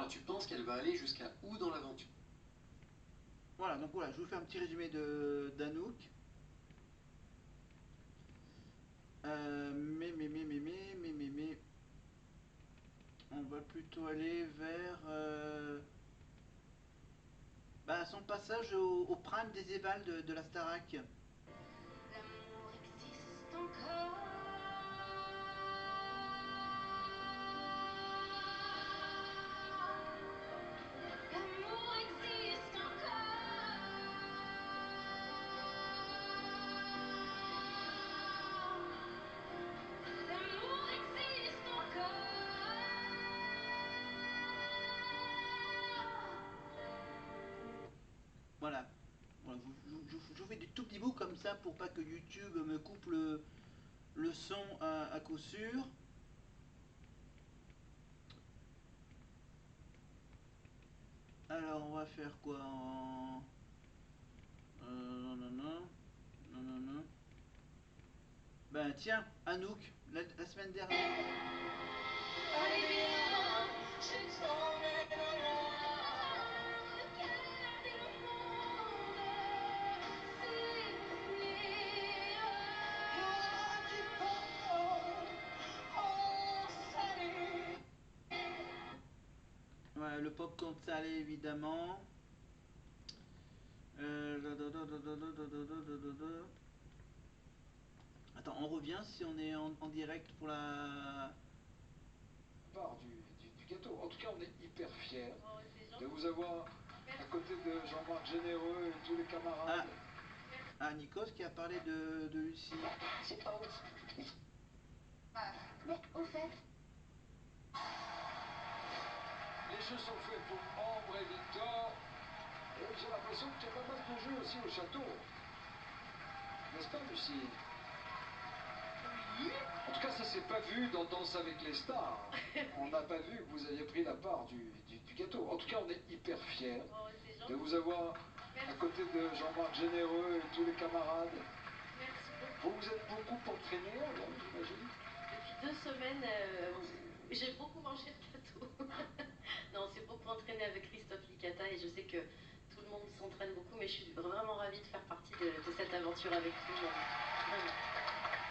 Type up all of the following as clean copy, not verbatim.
Alors tu penses qu'elle va aller jusqu'à où dans l'aventure? Voilà, donc voilà, je vous fais un petit résumé d'Anouk. Mais, on va plutôt aller vers bah, son passage au prime des évals de la Starac. L'amour existe encore. L'amour existe encore. L'amour existe encore. Voilà. Voilà, je vous fais des tout petits bouts comme ça pour pas que YouTube me coupe le son à coup sûr. Alors on va faire quoi en... non, non, non. Non, non, non. Ben tiens, Anouk, la semaine dernière. Ouais, le popcorn salé évidemment. Attends, on revient si on est en direct pour la... Part du gâteau. En tout cas, on est hyper fiers de vous avoir à côté de Jean-Marc Généreux et tous les camarades. Ah, Nikos qui a parlé de Lucie. C'est pas ouf. Mais au fait, Les jeux sont faits pour Ambre et Victor. Et j'ai l'impression qu'il y a pas mal de jeux aussi au château. N'est-ce pas, Lucie? oui. En tout cas, ça s'est pas vu dans Danse avec les stars. On n'a pas vu que vous aviez pris la part du gâteau. En tout cas, on est hyper fiers de vous avoir à côté de Jean-Marc Généreux et tous les camarades. Merci beaucoup. Vous vous êtes beaucoup entraînés, alors, j'imagine? Depuis 2 semaines, j'ai beaucoup mangé de gâteau. Non, on s'est beaucoup entraîné avec Christophe Licata et je sais que tout le monde s'entraîne beaucoup, mais je suis vraiment ravie de faire partie de cette aventure avec tout le monde. Vraiment.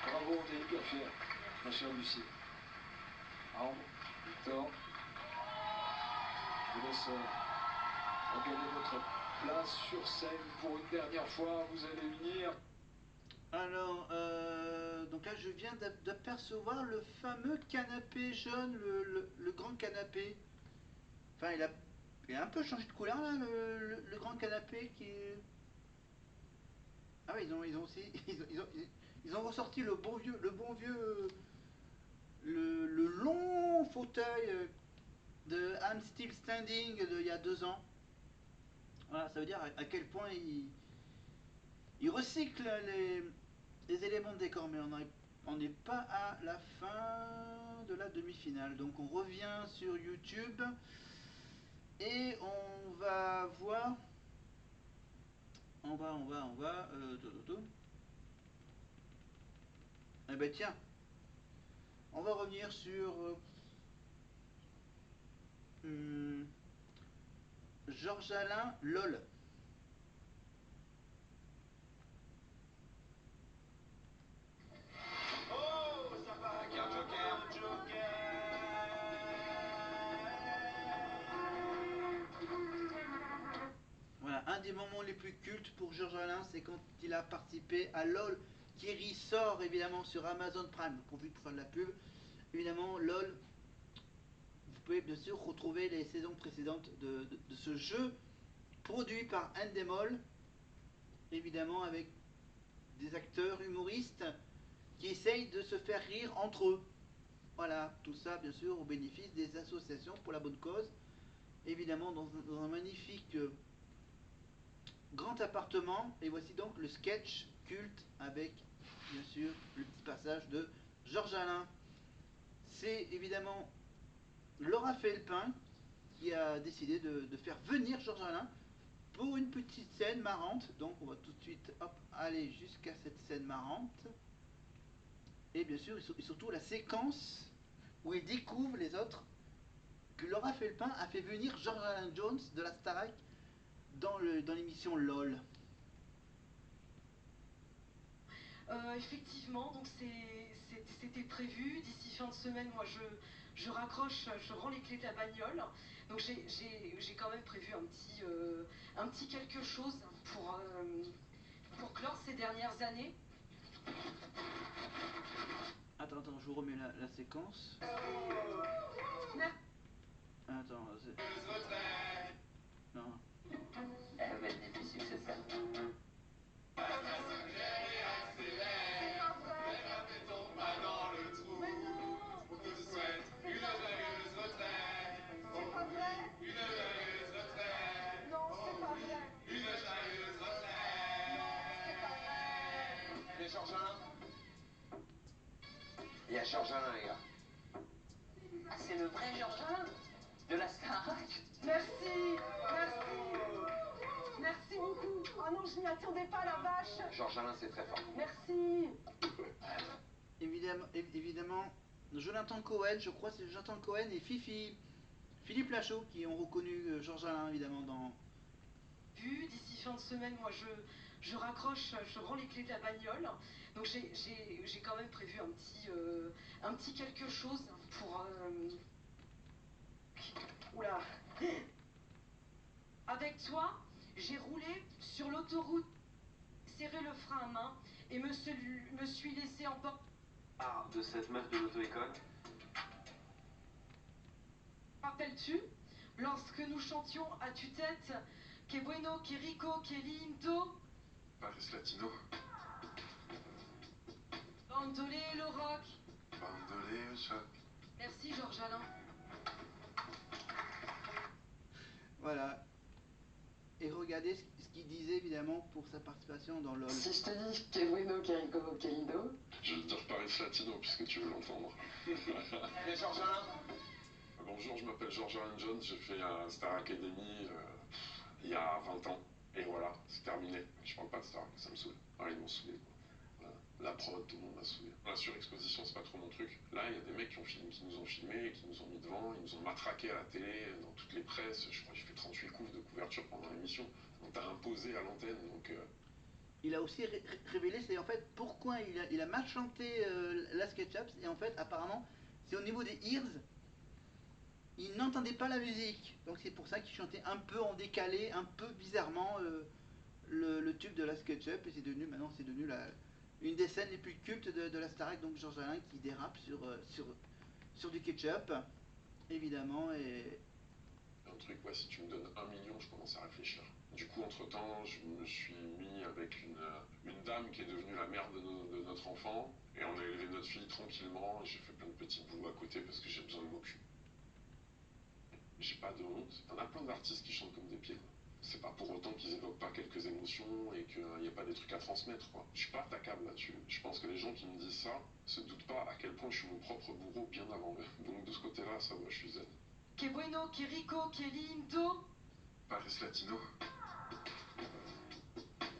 Bravo, on est hyper fiers, ma chère Lucie. Ambre, Victor, je vous laisse regagner votre place sur scène pour une dernière fois. Vous allez venir. Alors, donc là je viens d'apercevoir le fameux canapé jaune, le grand canapé. Enfin, il a un peu changé de couleur là, le grand canapé qui est... Ah oui, ils ont aussi... Ils ont ressorti le bon vieux, le long fauteuil de I'm Still Standing il y a 2 ans. Voilà, ça veut dire à quel point ils recyclent les éléments de décor, mais on n'est pas à la fin de la demi-finale. Donc on revient sur YouTube et on va voir. On va. Eh ben tiens, on va revenir sur hum, Georges Alain LOL. Oh, ça part avec un joker, Voilà, un des moments les plus cultes pour Georges Alain, c'est quand il a participé à LOL, qui ressort évidemment sur Amazon Prime. Je profite pour faire de la pub. Évidemment, LOL, vous pouvez bien sûr retrouver les saisons précédentes de ce jeu produit par Endemol, évidemment avec des acteurs humoristes qui essayent de se faire rire entre eux. Voilà, tout ça bien sûr au bénéfice des associations pour la bonne cause. Évidemment dans un magnifique grand appartement. Et voici donc le sketch culte avec bien sûr le petit passage de Georges Alain. C'est évidemment Laura Felpin qui a décidé de faire venir Georges Alain pour une petite scène marrante. Donc on va tout de suite hop, aller jusqu'à cette scène marrante. Et bien sûr, et surtout la séquence où il découvre les autres que Laura Felpin a fait venir George Alain Jones de la Starac dans l'émission LOL. Effectivement, donc c'était prévu. D'ici fin de semaine, moi je raccroche, je rends les clés de la bagnole. Donc j'ai quand même prévu un petit quelque chose pour clore ces dernières années. Attends, je vous remets la séquence. Attends, non. Elle va être difficile cette scène. Il y a Georges Alain, les gars. Ah, c'est le vrai Georges Alain de la Starac. Merci beaucoup. Oh non, je m'y attendais pas, la vache. Georges Alain, c'est très fort. Merci. Évidemment, Jonathan Cohen, je crois que c'est Jonathan Cohen et Philippe Lachaud qui ont reconnu Georges Alain évidemment dans... D'ici fin de semaine, moi je raccroche, je rends les clés de la bagnole. Donc j'ai quand même prévu un petit quelque chose pour... Oula. Avec toi, j'ai roulé sur l'autoroute, serré le frein à main et me suis laissé emporter. Ah, de cette meuf de l'auto-école. Rappelles-tu, lorsque nous chantions à tue-tête, que bueno, que rico, que lindo, Paris Latino. bandolé le rock. Bandolé au choc. Merci Georges Alain. Voilà. Et regardez ce qu'il disait évidemment pour sa participation dans LOL. Si je te dis que bueno, que rico, que lindo. Je vais te dire Paris Latino puisque tu veux l'entendre. Il y a Georges Alain. Bonjour, je m'appelle Georges Alain Jones, j'ai fait un Star Academy il y a 20 ans. Et voilà, c'est terminé. Je parle pas de Star, ça me saoule. Ah, ils m'ont saoulé quoi. Voilà. La prod, tout le monde m'a saoulé. La surexposition, c'est pas trop mon truc. Là, il y a des mecs qui nous ont filmés, qui nous ont mis devant, ils nous ont matraqués à la télé, dans toutes les presses. Je crois que j'ai fait 38 coups de couverture pendant l'émission. On t'a imposé à l'antenne, donc... Il a aussi révélé, c'est en fait pourquoi il a mal chanté la SketchUp, et en fait apparemment c'est au niveau des ears, il n'entendait pas la musique, donc c'est pour ça qu'il chantait un peu en décalé, un peu bizarrement le tube de la SketchUp, et c'est devenu maintenant une des scènes les plus cultes de la Starac, donc Georges Alain qui dérape sur du ketchup, évidemment, et... Un truc, ouais, si tu me donnes 1 million, je commence à réfléchir. Du coup, entre-temps, je me suis mis avec une dame qui est devenue la mère de notre enfant, et on a élevé notre fille tranquillement, et j'ai fait plein de petits boulots à côté parce que j'ai besoin de m'occuper. J'ai pas de honte. T'en as plein d'artistes qui chantent comme des pieds, quoi. C'est pas pour autant qu'ils évoquent pas quelques émotions et qu'il n'y a pas des trucs à transmettre, quoi. Je suis pas attaquable là-dessus. Je pense que les gens qui me disent ça se doutent pas à quel point je suis mon propre bourreau bien avant eux. Donc de ce côté-là, ça va, je suis zen. Que bueno, que rico, que lindo. Paris Latino.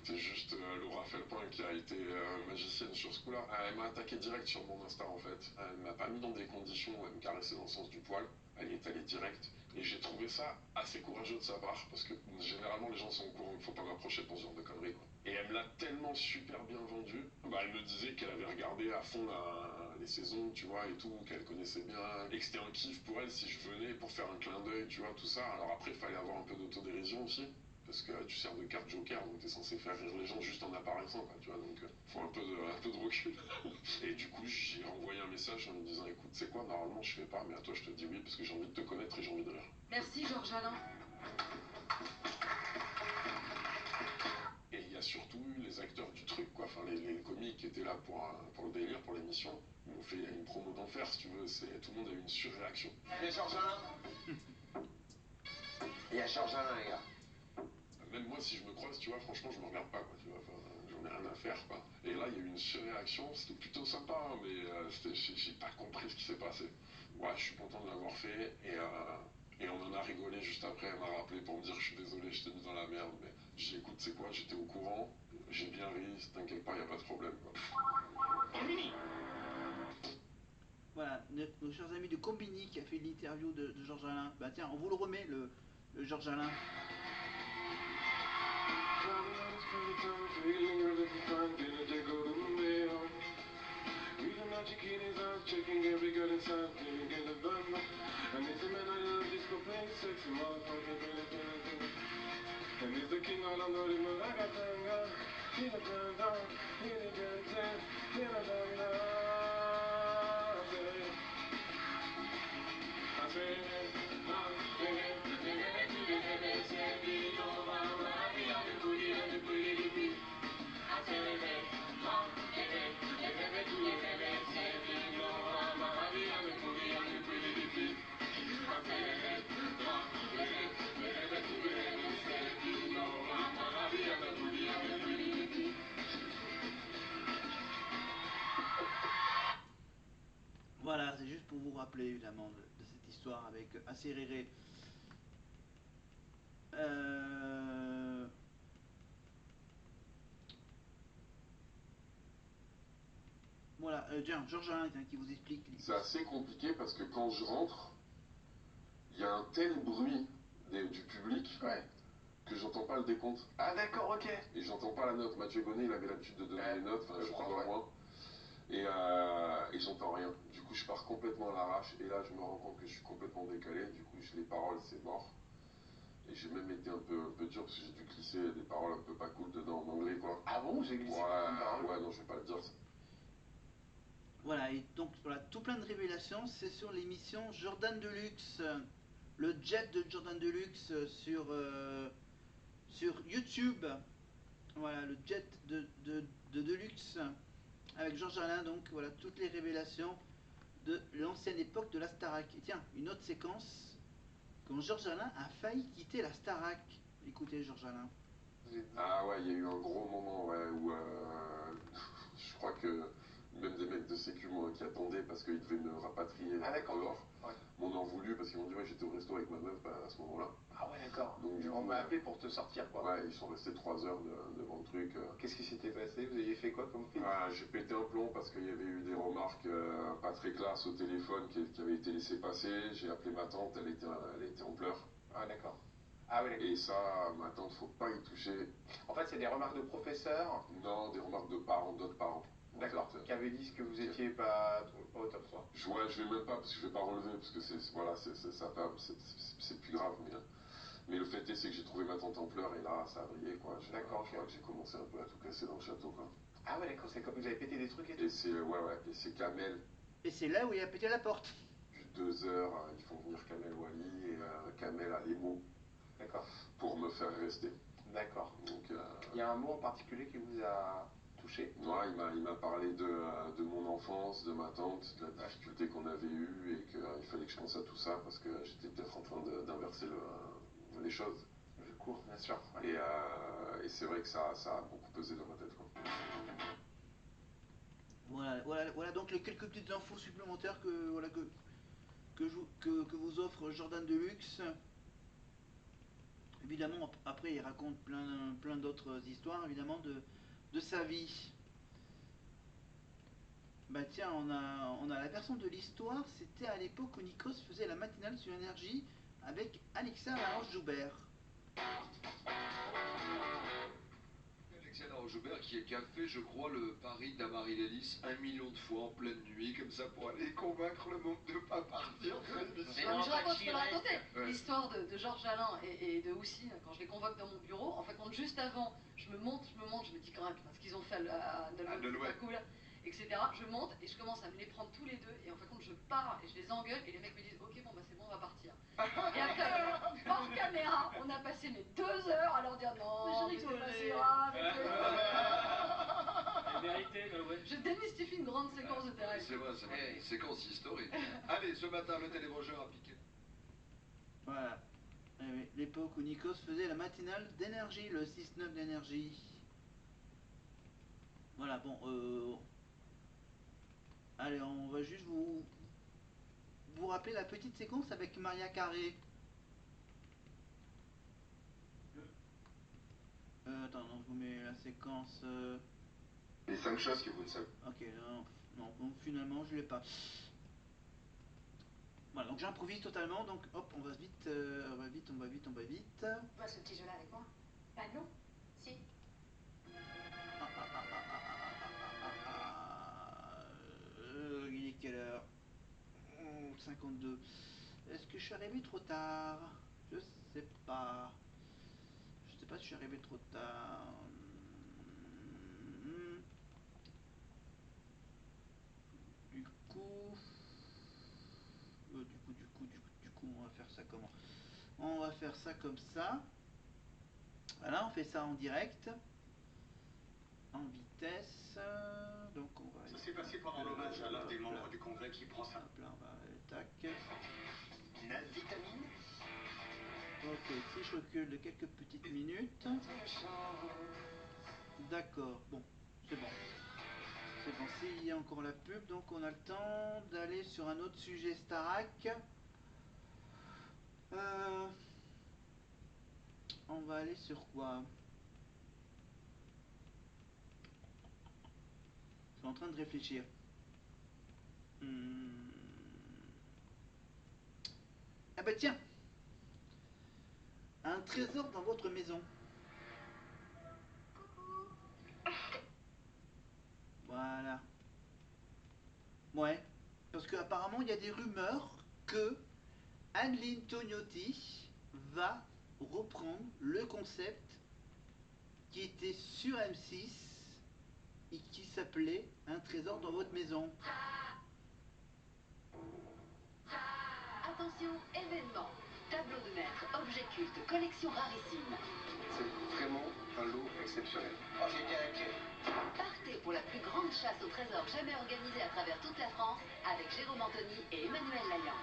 C'est juste Laura Felpin qui a été magicienne sur ce coup-là. Elle m'a attaqué direct sur mon Insta en fait. Elle m'a pas mis dans des conditions où elle me caressait dans le sens du poil. Elle y est allée direct. Et j'ai trouvé ça assez courageux de sa part. Parce que généralement les gens sont au courant qu'il ne faut pas m'approcher pour ce genre de conneries, quoi. Et elle me l'a tellement super bien vendu. Bah, elle me disait qu'elle avait regardé à fond les saisons, tu vois, et tout, qu'elle connaissait bien. Et que c'était un kiff pour elle si je venais pour faire un clin d'œil, tu vois, tout ça. Alors après, il fallait avoir un peu d'autodérision aussi. Parce que tu sers de carte joker, donc t'es censé faire rire les gens juste en apparaissant, quoi, tu vois, donc faut un peu de recul. Et du coup, j'ai renvoyé un message en me disant, écoute, c'est quoi, normalement je fais pas, mais à toi je te dis oui, parce que j'ai envie de te connaître et j'ai envie de rire. Merci Georges Alain. Et il y a surtout eu les acteurs du truc, quoi, enfin les comiques qui étaient là pour le délire, pour l'émission, ils m'ont fait une promo d'enfer, si tu veux, tout le monde a eu une surréaction. Il y a Georges Alain. Il y a Georges Alain, les gars. Même moi, si je me croise, tu vois, franchement, je me regarde pas, quoi, tu vois, enfin, j'en ai rien à faire, quoi. Et là, il y a eu une surréaction, c'était plutôt sympa, hein, mais j'ai pas compris ce qui s'est passé. Ouais, je suis content de l'avoir fait, et on en a rigolé juste après, elle m'a rappelé pour me dire, je suis désolé, je t'ai mis dans la merde, mais j'ai dit, écoute, c'est quoi, j'étais au courant, j'ai bien ri, t'inquiète pas, y a pas de problème, quoi. Terminé. Voilà, nos chers amis de Combini qui a fait l'interview de Georges Alain. Bah tiens, on vous le remet, le Georges Alain. Voilà, c'est juste pour vous rappeler évidemment de cette histoire avec Acerere. Voilà, tiens, Georges Alain qui vous explique. C'est assez compliqué parce que quand je rentre, il y a un tel bruit du public que j'entends pas le décompte. Ah d'accord, ok. Et j'entends pas la note. Mathieu Gonnet, il avait l'habitude de donner les notes, enfin je crois ouais. moi. Et j'entends rien. Du coup, je pars complètement à l'arrache. Et là, je me rends compte que je suis complètement décalé. Du coup, les paroles, c'est mort. Et j'ai même été un peu dur parce que j'ai dû glisser des paroles un peu pas cool dedans en anglais, quoi. Ah bon, j'ai glissé une parole? Ouais, non, je vais pas le dire. Voilà, et donc voilà, tout plein de révélations, c'est sur l'émission Jordan Deluxe, le jet de Jordan Deluxe sur YouTube. Voilà, le jet de Deluxe avec Georges Alain, donc voilà, toutes les révélations de l'ancienne époque de la Starac. Et tiens, une autre séquence, quand Georges Alain a failli quitter la Starac. Écoutez Georges Alain. Ah ouais, il y a eu un gros moment où je crois que même des mecs de sécu qui attendaient parce qu'ils devaient me rapatrier dehors, m'en ont voulu parce qu'ils m'ont dit ouais, j'étais au resto avec ma meuf à ce moment-là. Ah ouais, d'accord. Donc on m'a appelé pour te sortir, quoi. Ouais, ils sont restés 3 heures devant le truc. Qu'est-ce qui s'était passé? Vous aviez fait quoi comme film? J'ai pété un plomb parce qu'il y avait eu des remarques pas très classes au téléphone qui avaient été laissées passer. J'ai appelé ma tante, elle était en pleurs. Ah d'accord. Ah ouais, d'accord. Et ça, ma tante, faut pas y toucher. En fait, c'est des remarques de professeurs? Non, des remarques de parents, d'autres parents. D'accord, qui avaient dit que vous étiez pas au top, quoi. Ouais, je vais même pas, parce que je vais pas relever, parce que c'est plus grave, mais le fait est, c'est que j'ai trouvé ma tante en pleurs, et là, ça a brillé, quoi. D'accord, je crois que j'ai commencé un peu à tout casser dans le château, quoi. Ah ouais, d'accord, c'est comme vous avez pété des trucs et tout. Et c'est Kamel. Et c'est là où il a pété la porte. Depuis 2 heures, ils font venir Kamel Wally, et Kamel a les mots. D'accord. Pour me faire rester. D'accord. Donc, il y a un mot en particulier qui vous a touché? Ouais, il m'a parlé de mon enfance, de ma tante, de la difficulté qu'on avait eue et qu'il fallait que je pense à tout ça parce que j'étais peut-être en train d'inverser les choses. Du coup, bien sûr. Ouais. Et c'est vrai que ça a beaucoup pesé dans ma tête, quoi. Voilà donc les quelques petites infos supplémentaires que vous offre Jordan Deluxe. Évidemment, après, il raconte plein d'autres histoires, évidemment, de sa vie. Bah tiens, on a la version de l'histoire, c'était à l'époque où Nikos faisait la matinale sur Énergie avec Alexa Laroche-Joubert. Alexa Laroche-Joubert qui a fait, je crois, le pari d'Amaryl-Ellis 1 million de fois en pleine nuit, comme ça, pour aller convaincre le monde de ne pas partir de l'émission. Je raconte, je peux la raconter. L'histoire de Georges Alain et de Houssine, quand je les convoque dans mon bureau, en fait, juste avant, je me monte, je me dis quand même, ce qu'ils ont fait à Deloitte, c'est pas cool, etc. Je monte et je commence à me les prendre tous les deux, et en fait, quand je pars et je les engueule, et les mecs me disent, ok, bon, bah c'est bon, on va partir. Et après, hors caméra, on a passé 2 heures à leur dire, non, mais c'est pas si grave. Je démystifie une grande séquence de télé. C'est vrai, une séquence historique. Allez, ce matin, le télévogeur a piqué. Voilà. L'époque où Nikos faisait la matinale d'Énergie, le 6-9 d'Énergie. Voilà, bon, allez, on va juste vous rappeler la petite séquence avec Maria Carré. Attends, non, je vous mets la séquence... Les 5 choses que vous ne savez. Ok, non, finalement, je l'ai pas. Voilà, donc j'improvise totalement, donc hop, on va vite, on va vite, on va vite, on va vite. Tu vois ce petit jeu-là avec moi? Bah non. Si. Il est quelle heure? 52. Est-ce que je suis arrivé trop tard? Je sais pas. Je sais pas si je suis arrivé trop tard. Du coup... Du coup, on va faire ça comment? On va faire ça comme ça. Voilà, on fait ça en direct. En vitesse. Donc on va... Ça s'est passé pendant l'hommage à l'un des membres du congrès qui prend ça. Hop là, on va... Tac. 9 vitamines. Ok, si je recule de quelques petites minutes. D'accord, bon, c'est bon. C'est bon, s'il y a encore la pub, donc on a le temps d'aller sur un autre sujet Starac. On va aller sur quoi? Je suis en train de réfléchir. Ah bah tiens! Un trésor dans votre maison. Voilà. Ouais. Parce qu'apparemment, il y a des rumeurs que Adeline Tognotti va reprendre le concept qui était sur M6 et qui s'appelait Un trésor dans votre maison. Attention, événement. Tableau de maître, objet culte, collection rarissime. C'est vraiment un lot exceptionnel. Oh, j'étais inquiet. Partez pour la plus grande chasse au trésor jamais organisée à travers toute la France avec Jérôme Anthony et Emmanuel Laillant.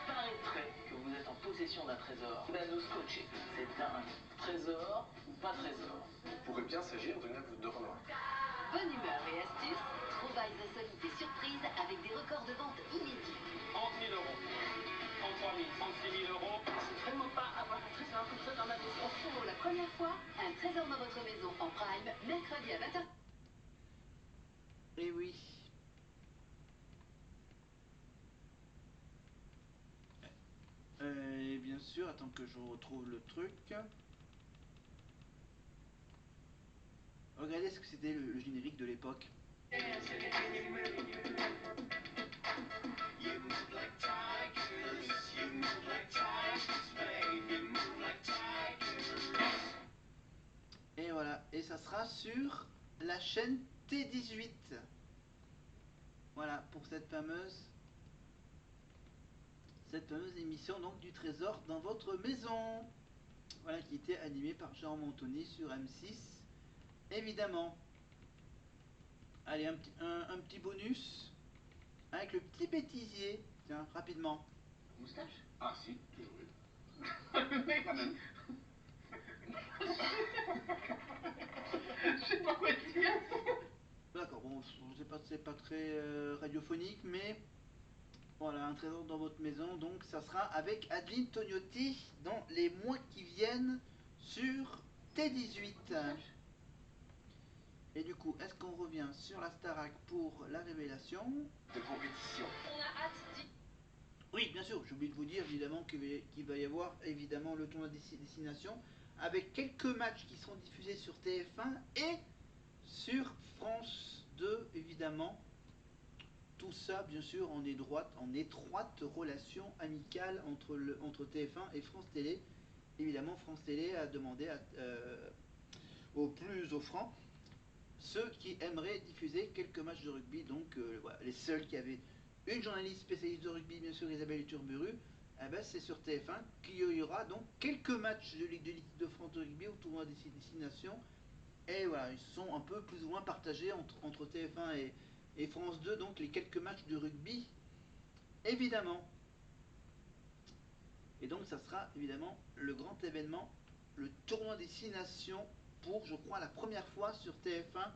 Paraîtrait que vous êtes en possession d'un trésor. D'anneau scotché. C'est dingue. Trésor ou pas trésor? Il pourrait bien s'agir d'une œuvre de Renoir. Bonne humeur et astuces, trouvailles insolites et surprises avec des records de vente inédits. 30 000 euros. 33 000, 36 000 euros. C'est vraiment pas avoir un trésor comme ça dans ma maison. Pour la première fois, un trésor dans votre maison en prime, mercredi à 20h. Eh oui. Et bien sûr, attends que je retrouve le truc. Regardez ce que c'était le générique de l'époque. Et voilà, et ça sera sur la chaîne T18. Voilà, pour cette fameuse émission donc du trésor dans votre maison. Voilà, qui était animée par Jérôme Anthony sur M6, évidemment. Allez, un petit bonus avec le petit bêtisier. Tiens, rapidement. Moustache? Ah si, toujours eu. Je sais pas quoi dire. D'accord, bon, c'est pas très radiophonique, mais voilà, un trésor dans votre maison. Donc, ça sera avec Adeline Tognotti dans les mois qui viennent sur T18. Et du coup, est-ce qu'on revient sur la Starac pour la révélation De compétition. On a hâte d'y... Oui, bien sûr, j'ai oublié de vous dire évidemment qu'il va y avoir évidemment le tournoi destination avec quelques matchs qui seront diffusés sur TF1 et sur France 2 évidemment. Tout ça bien sûr en étroite relation amicale entre TF1 et France Télé. Évidemment, France Télé a demandé aux plus offrants ceux qui aimeraient diffuser quelques matchs de rugby, donc voilà, les seuls qui avaient une journaliste spécialiste de rugby, bien sûr Isabelle Turburu, eh ben, c'est sur TF1 qu'il y aura donc quelques matchs de l'équipe de France de rugby au tournoi des destinations. Et voilà, ils sont un peu plus ou moins partagés entre TF1 et France 2, donc les quelques matchs de rugby, évidemment. Et donc ça sera évidemment le grand événement, le tournoi des 6 nations, pour je crois la première fois sur TF1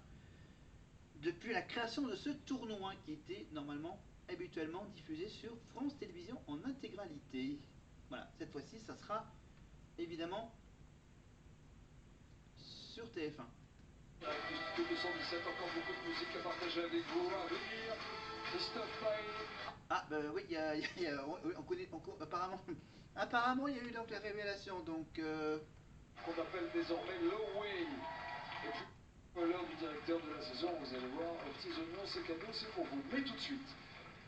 depuis la création de ce tournoi qui était normalement habituellement diffusé sur France Télévisions en intégralité. Voilà, cette fois-ci ça sera évidemment sur TF1. Du studio 217, encore beaucoup de musique à partager avec vous. À venir, Christophe Paille. Ah, bah oui, on connaît, apparemment, il y a eu donc la révélation, donc... Qu'on appelle désormais Low Way. Et puis, l'heure du directeur de la saison, vous allez voir, aux petits oignons, c'est cadeau, c'est pour vous. Mais tout de suite,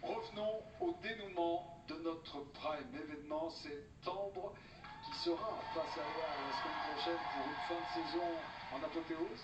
revenons au dénouement de notre prime événement, c'est Tambre qui sera face à la semaine prochaine pour une fin de saison en apothéose.